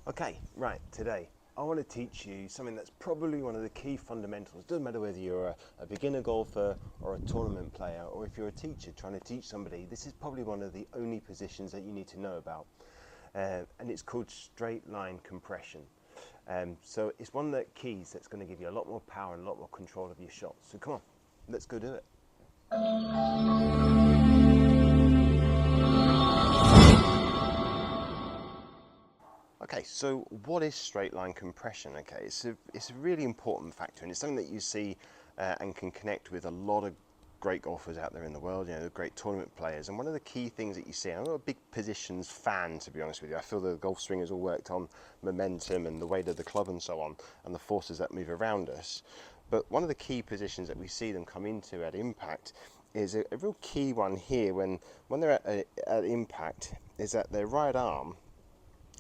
Okay, right, today I want to teach you something that's probably one of the key fundamentals. It doesn't matter whether you're a beginner golfer or a tournament player, or if you're a teacher trying to teach somebody, this is probably one of the only positions that you need to know about. And it's called straight line compression. So it's one of the keys that's going to give you a lot more power and a lot more control of your shots. So come on, let's go do it. Okay, so what is straight line compression? Okay, it's a really important factor, and it's something that you see and can connect with a lot of great golfers out there in the world, you know, great tournament players. And one of the key things that you see, I'm not a big positions fan, to be honest with you. I feel the golf swing is all worked on momentum and the weight of the club and so on, and the forces that move around us. But one of the key positions that we see them come into at impact is a real key one here when they're at impact, is that their right arm,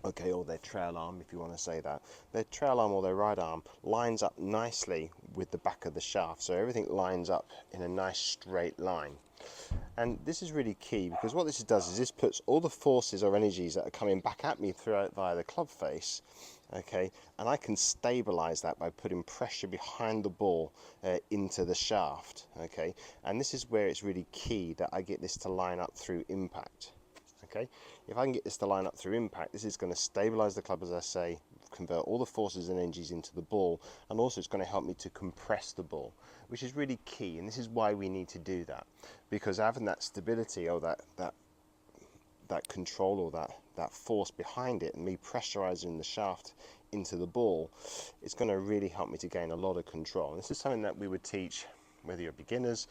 okay, or their trail arm, if you want to say that, their trail arm or their right arm lines up nicely with the back of the shaft, so everything lines up in a nice straight line. And this is really key, because what this does is this puts all the forces or energies that are coming back at me throughout via the club face, okay, and I can stabilize that by putting pressure behind the ball into the shaft, okay. And this is where it's really key that I get this to line up through impact. Okay, if I can get this to line up through impact, this is going to stabilize the club, as I say, convert all the forces and energies into the ball, and also it's going to help me to compress the ball, which is really key. And this is why we need to do that, because having that stability or that control or that force behind it, and me pressurizing the shaft into the ball, it's going to really help me to gain a lot of control. And this is something that we would teach whether you're beginners,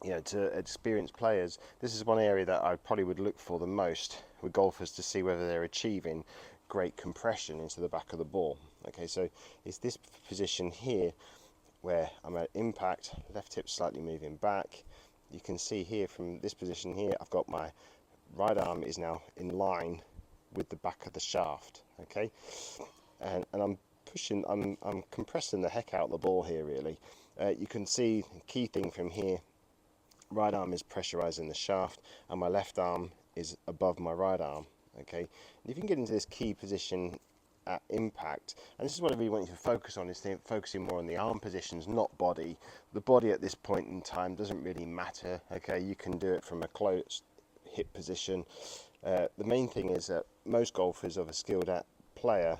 you know, to experienced players. This is one area that I probably would look for the most with golfers to see whether they're achieving great compression into the back of the ball. Okay, so it's this position here where I'm at impact, left hip slightly moving back. You can see here from this position here, I've got my right arm is now in line with the back of the shaft. Okay, and I'm pushing, I'm compressing the heck out of the ball here really. You can see the key thing from here, right arm is pressurizing the shaft and my left arm is above my right arm. Okay, and if you can get into this key position at impact, and this is what I really want you to focus on, is focusing more on the arm positions, not body. The body at this point in time doesn't really matter. Okay, you can do it from a closed hip position. The main thing is that most golfers of a skilled player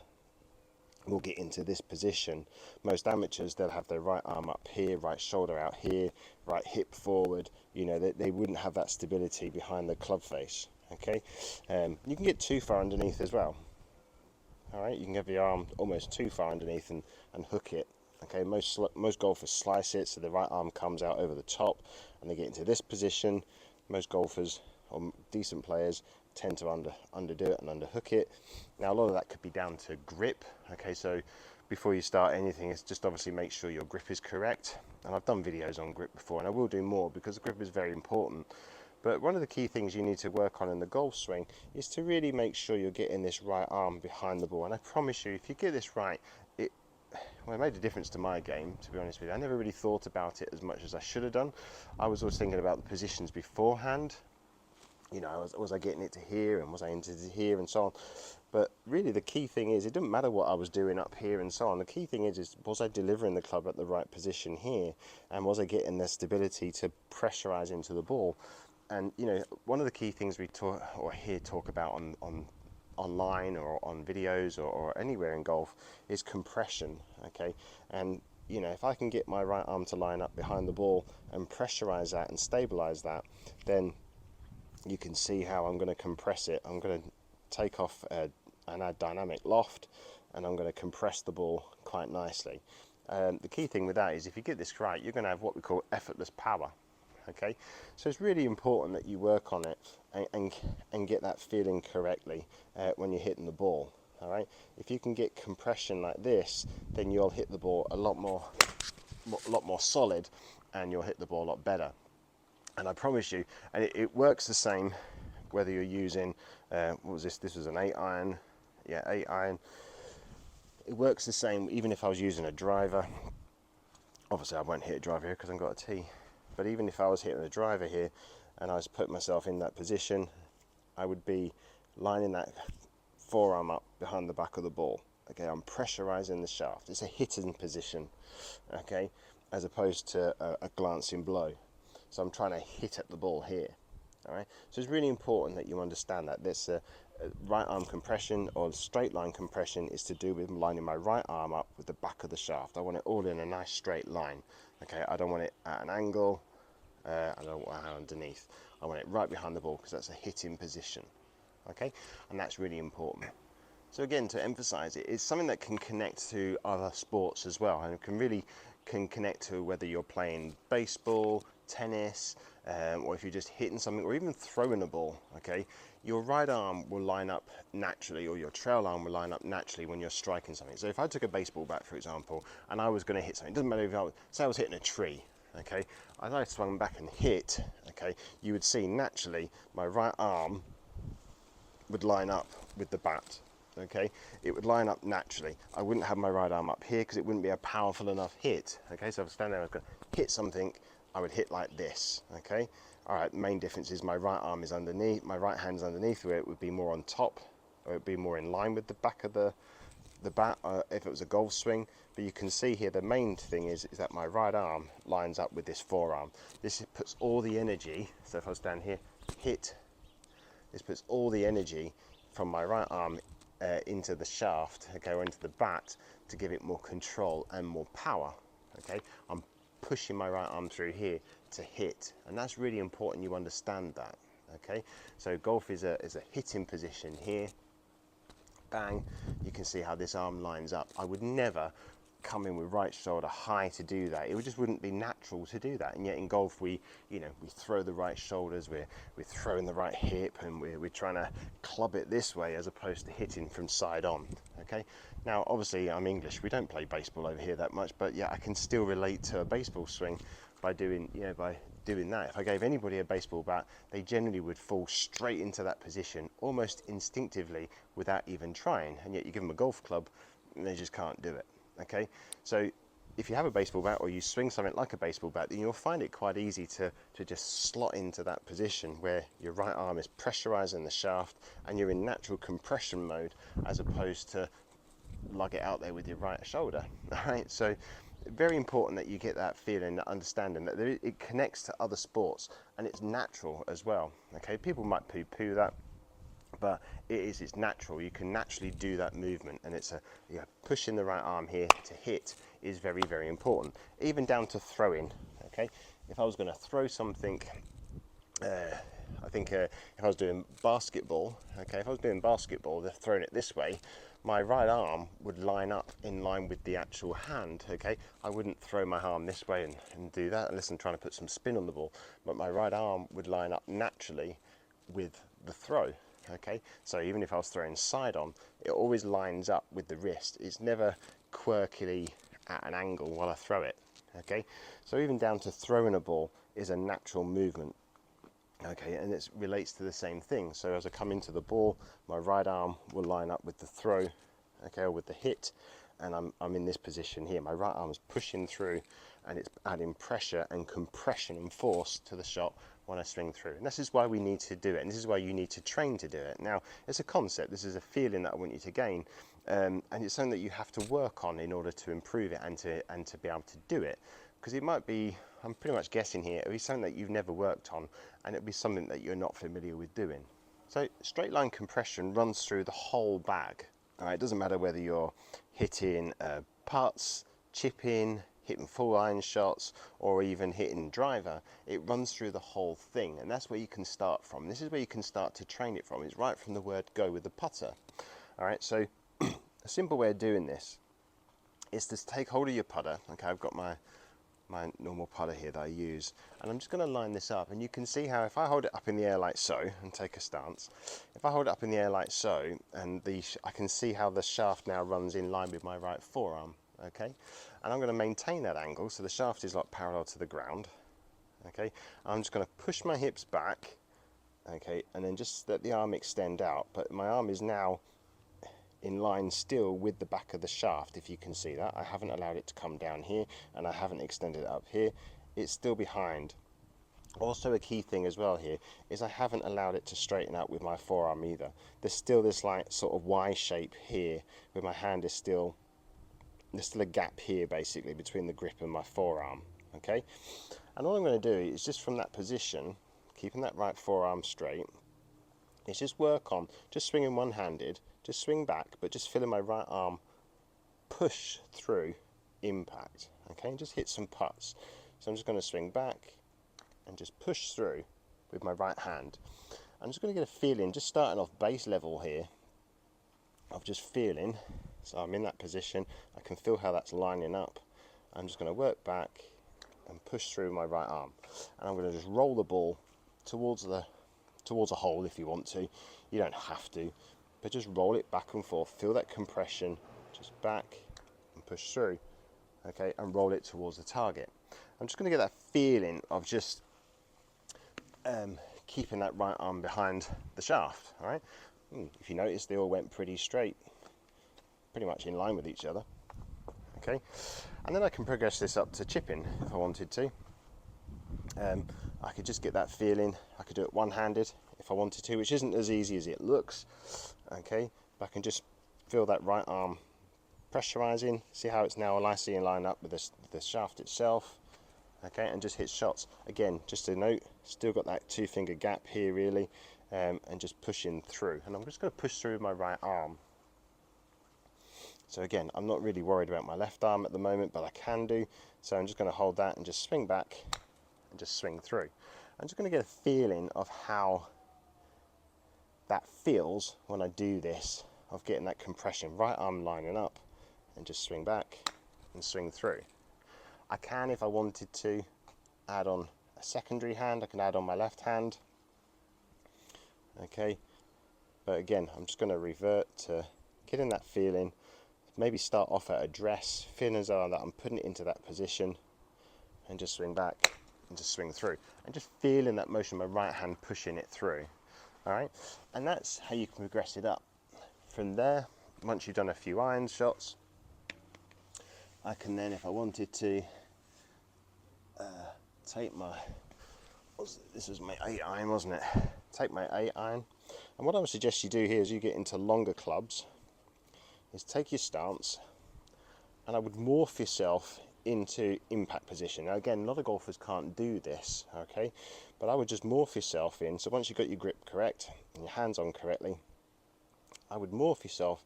will get into this position. Most amateurs, they'll have their right arm up here, right shoulder out here, right hip forward. You know, they wouldn't have that stability behind the club face. Okay, you can get too far underneath as well. All right, you can have the arm almost too far underneath and hook it. Okay, most golfers slice it so the right arm comes out over the top and they get into this position. Most golfers or decent players tend to underdo it and underhook it. Now a lot of that could be down to grip. Okay, so before you start anything, it's just obviously make sure your grip is correct. And I've done videos on grip before, and I will do more because the grip is very important. But one of the key things you need to work on in the golf swing is to really make sure you're getting this right arm behind the ball. And I promise you, if you get this right, it made a difference to my game, to be honest with you. I never really thought about it as much as I should have done. I was always thinking about the positions beforehand. You know, was I getting it to here, and was I into here, and so on. But really the key thing is, it didn't matter what I was doing up here and so on. The key thing is was I delivering the club at the right position here, and was I getting the stability to pressurize into the ball. And you know, one of the key things we talk or hear talk about on online or on videos or anywhere in golf is compression. Okay, and you know, if I can get my right arm to line up behind the ball and pressurize that and stabilize that, then you can see how I'm going to compress it. I'm going to take off and add dynamic loft, and I'm going to compress the ball quite nicely. The key thing with that is, if you get this right, you're going to have what we call effortless power. Okay, so it's really important that you work on it and get that feeling correctly when you're hitting the ball. All right, if you can get compression like this, then you'll hit the ball a lot more solid, and you'll hit the ball a lot better. And I promise you, and it works the same whether you're using what was this? This was an 8-iron, yeah, 8-iron. It works the same even if I was using a driver. Obviously, I won't hit a driver here because I've got a tee. But even if I was hitting a driver here and I was putting myself in that position, I would be lining that forearm up behind the back of the ball. Okay, I'm pressurizing the shaft. It's a hitting position, okay, as opposed to a glancing blow. So I'm trying to hit at the ball here. All right, so it's really important that you understand that this right arm compression or straight line compression is to do with lining my right arm up with the back of the shaft. I want it all in a nice straight line. Okay, I don't want it at an angle. I don't want it underneath. I want it right behind the ball because that's a hitting position. Okay, and that's really important. So again, to emphasize it, it's something that can connect to other sports as well, and it can connect to whether you're playing baseball, tennis, or if you're just hitting something, or even throwing a ball. Okay, your right arm will line up naturally, or your trail arm will line up naturally when you're striking something. So if I took a baseball bat, for example, and I was going to hit something, it doesn't matter if say I was hitting a tree. Okay, as I swung back and hit, okay, you would see naturally my right arm would line up with the bat. Okay, it would line up naturally. I wouldn't have my right arm up here because it wouldn't be a powerful enough hit. Okay, so if I was standing there, I was going to hit something, I would hit like this. Okay, all right, the main difference is my right arm is underneath, my right hand's underneath, where it would be more on top, or it would be more in line with the back of the bat if it was a golf swing. But you can see here the main thing is that my right arm lines up with this forearm. This puts all the energy, so if I was down here, hit, this puts all the energy from my right arm into the shaft, okay, or into the bat, to give it more control and more power. Okay, I'm pushing my right arm through here to hit, and that's really important you understand that. Okay, so golf is a hitting position here. Bang, you can see how this arm lines up. I would never come in with right shoulder high to do that. It just wouldn't be natural to do that. And yet in golf, we throw the right shoulders, we're throwing the right hip, and we're trying to club it this way as opposed to hitting from side on. Okay. Now, obviously, I'm English. We don't play baseball over here that much, but yeah, I can still relate to a baseball swing by doing that. If I gave anybody a baseball bat, they generally would fall straight into that position almost instinctively without even trying. And yet you give them a golf club, and they just can't do it. Okay, so if you have a baseball bat or you swing something like a baseball bat, then you'll find it quite easy to just slot into that position where your right arm is pressurizing the shaft and you're in natural compression mode as opposed to lug it out there with your right shoulder. All right, so very important that you get that feeling, that understanding that it connects to other sports and it's natural as well. Okay, people might poo-poo that, but it's natural. You can naturally do that movement, and it's pushing the right arm here to hit is very, very important. Even down to throwing. Okay, if I was going to throw something, I think if I was doing basketball, okay, if I was doing basketball, they're throwing it this way, my right arm would line up in line with the actual hand. Okay, I wouldn't throw my arm this way and do that unless I'm trying to put some spin on the ball, but my right arm would line up naturally with the throw. Okay, so even if I was throwing side on, it always lines up with the wrist. It's never quirkily at an angle while I throw it. Okay, so even down to throwing a ball is a natural movement. Okay, and it relates to the same thing. So as I come into the ball, my right arm will line up with the throw, okay, or with the hit, and I'm in this position here. My right arm is pushing through, and it's adding pressure and compression and force to the shot when I swing through. And this is why we need to do it, and this is why you need to train to do it. Now, it's a concept. This is a feeling that I want you to gain, and it's something that you have to work on in order to improve it and to be able to do it. Because it might be, I'm pretty much guessing here, it'll be something that you've never worked on, and it'll be something that you're not familiar with doing. So straight line compression runs through the whole bag. All right, it doesn't matter whether you're hitting putts, chipping, hitting full iron shots, or even hitting driver. It runs through the whole thing, and that's where you can start from. This is where you can start to train it from. It's right from the word go with the putter. All right, so a simple way of doing this is to take hold of your putter. Okay, I've got my normal putter here that I use, and I'm just going to line this up, and you can see how if I hold it up in the air like so and take a stance, if I hold it up in the air like so, and I can see how the shaft now runs in line with my right forearm. Okay, and I'm going to maintain that angle so the shaft is like parallel to the ground. Okay, I'm just going to push my hips back, okay, and then just let the arm extend out, but my arm is now in line still with the back of the shaft. If you can see that, I haven't allowed it to come down here, and I haven't extended it up here. It's still behind. Also, a key thing as well here is I haven't allowed it to straighten out with my forearm either. There's still this like sort of Y shape here where my hand is still, there's still a gap here basically between the grip and my forearm. Okay, and all I'm going to do is just from that position, keeping that right forearm straight, is just work on just swinging one-handed, just swing back, but just feeling my right arm push through impact. Okay, and just hit some putts. So I'm just going to swing back and just push through with my right hand. I'm just going to get a feeling, just starting off base level here, of just feeling, so I'm in that position, I can feel how that's lining up. I'm just going to work back and push through my right arm, and I'm going to just roll the ball towards a hole if you want to. You don't have to, but just roll it back and forth, feel that compression, just back and push through, okay, and roll it towards the target. I'm just going to get that feeling of just keeping that right arm behind the shaft. All right, if you notice, they all went pretty straight, pretty much in line with each other. Okay, and then I can progress this up to chipping if I wanted to. I could just get that feeling. I could do it one-handed if I wanted to, which isn't as easy as it looks. Okay, but I can just feel that right arm pressurizing. See how it's now nicely in line up with the shaft itself. Okay, and just hit shots. Again, just a note, still got that 2-finger gap here really, and just pushing through. And I'm just going to push through with my right arm. So again, I'm not really worried about my left arm at the moment, but I can do. So I'm just going to hold that and just swing back and just swing through. I'm just going to get a feeling of how that feels when I do this, of getting that compression, right arm lining up, and just swing back and swing through. I can, if I wanted to, add on a secondary hand. I can add on my left hand. Okay, but again, I'm just going to revert to getting that feeling. Maybe start off at address, feeling as though that I'm putting it into that position, and just swing back and just swing through, and just feeling that motion of my right hand pushing it through. All right, and that's how you can progress it up. From there, once you've done a few iron shots, I can then, if I wanted to, take my, this was my 8 iron, wasn't it? Take my 8 iron, and what I would suggest you do here as you get into longer clubs is take your stance, and I would morph yourself into impact position. Now again, a lot of golfers can't do this, okay, but I would just morph yourself in. So once you've got your grip correct and your hands on correctly, I would morph yourself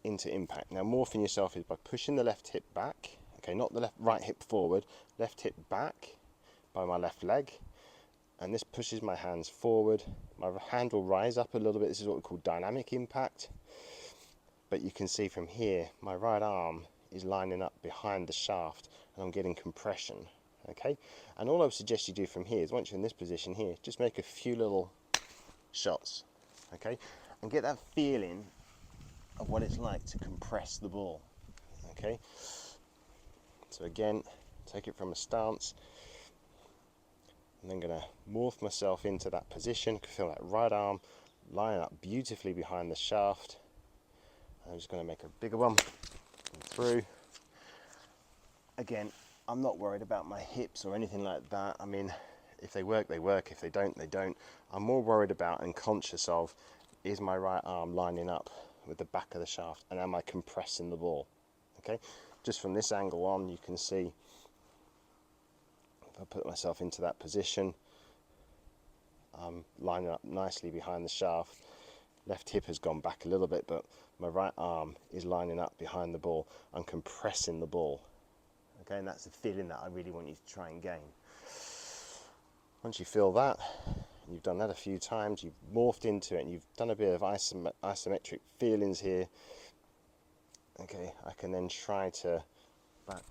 into impact. Now morphing yourself is by pushing the left hip back, okay, not the right hip forward, left hip back by my left leg, and this pushes my hands forward. My hand will rise up a little bit. This is what we call dynamic impact, but you can see from here my right arm is lining up behind the shaft and I'm getting compression. Okay, and all I would suggest you do from here is, once you're in this position here, just make a few little shots, okay, and get that feeling of what it's like to compress the ball. Okay, so again, take it from a stance, and then going to morph myself into that position. Feel that right arm lining up beautifully behind the shaft. I'm just going to make a bigger one and through. Again, I'm not worried about my hips or anything like that. I mean, if they work, they work. If they don't, they don't. I'm more worried about and conscious of, is my right arm lining up with the back of the shaft, and am I compressing the ball? Okay, just from this angle on, you can see if I put myself into that position, I'm lining up nicely behind the shaft. Left hip has gone back a little bit, but my right arm is lining up behind the ball. I'm compressing the ball. Okay, and that's the feeling that I really want you to try and gain. Once you feel that, you've done that a few times, you've morphed into it, and you've done a bit of isometric feelings here. Okay, I can then try to back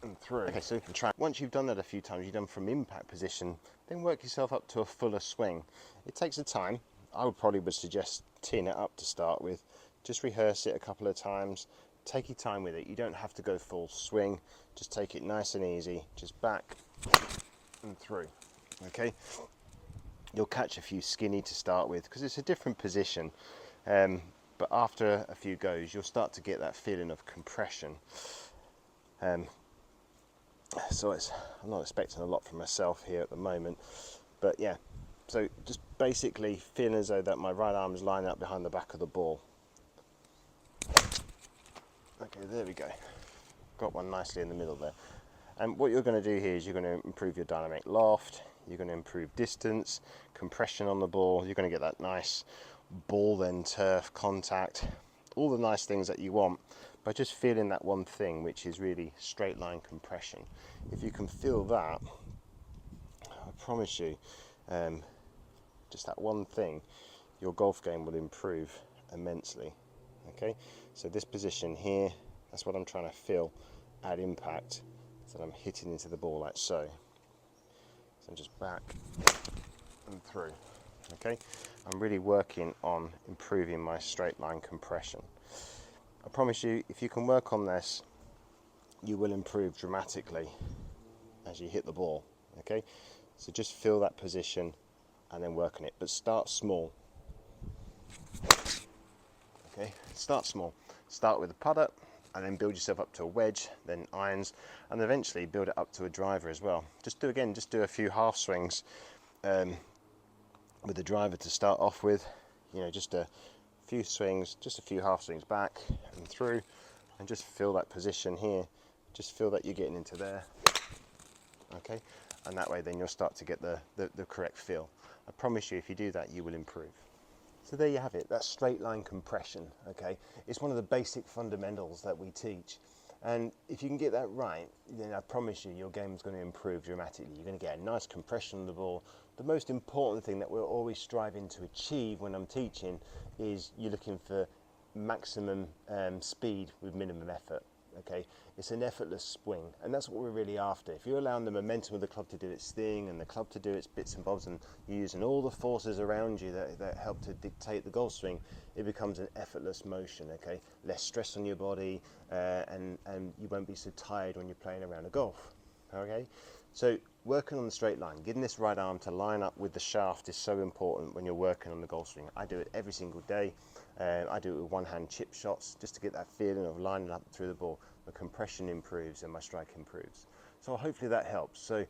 and through. Okay, so you can try. Once you've done that a few times, you've done from impact position, then work yourself up to a fuller swing. It takes a time. I would suggest teeing it up to start with. Just rehearse it a couple of times. Take your time with it. You don't have to go full swing. Just take it nice and easy. Just back and through. Okay. You'll catch a few skinny to start with because it's a different position. But after a few goes, you'll start to get that feeling of compression. So I'm not expecting a lot from myself here at the moment, but yeah. So just basically feeling as though that my right arm is lining up behind the back of the ball. Okay, there we go. Got one nicely in the middle there. And what you're going to do here is you're going to improve your dynamic loft, you're going to improve distance, compression on the ball, you're going to get that nice ball then turf contact, all the nice things that you want by just feeling that one thing, which is really straight line compression. If you can feel that, I promise you, just that one thing, your golf game will improve immensely. Okay, so this position here, that's what I'm trying to feel at impact, so I'm hitting into the ball like so. So I'm just back and through. Okay, I'm really working on improving my straight line compression. I promise you, if you can work on this, you will improve dramatically as you hit the ball. Okay, so just feel that position and then work on it, but start small. Okay, start small. Start with a putter and then build yourself up to a wedge, then irons, and eventually build it up to a driver as well. Just do a few half swings with the driver to start off with. You know, just a few swings, just a few half swings back and through, and just feel that position here. Just feel that you're getting into there. Okay, and that way then you'll start to get the correct feel. I promise you, if you do that, you will improve. So there you have it, that's straight line compression. Okay, it's one of the basic fundamentals that we teach, and if you can get that right, then I promise you your game's going to improve dramatically. You're going to get a nice compression of the ball. The most important thing that we're always striving to achieve when I'm teaching is you're looking for maximum speed with minimum effort. Okay, it's an effortless swing, and that's what we're really after. If you're allowing the momentum of the club to do its thing and the club to do its bits and bobs, and you're using all the forces around you that help to dictate the golf swing, it becomes an effortless motion. Okay, less stress on your body, and you won't be so tired when you're playing around a golf. Okay, so working on the straight line, getting this right arm to line up with the shaft is so important when you're working on the golf swing. I do it every single day. I do it with one-hand chip shots just to get that feeling of lining up through the ball. The compression improves and my strike improves. So hopefully that helps. So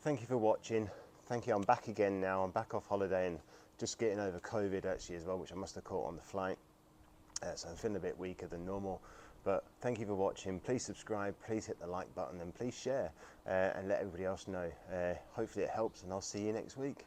thank you for watching. Thank you. I'm back again now. I'm back off holiday and just getting over COVID actually as well, which I must have caught on the flight. So I'm feeling a bit weaker than normal. But thank you for watching. Please subscribe, please hit the like button, and please share and let everybody else know. Hopefully it helps, and I'll see you next week.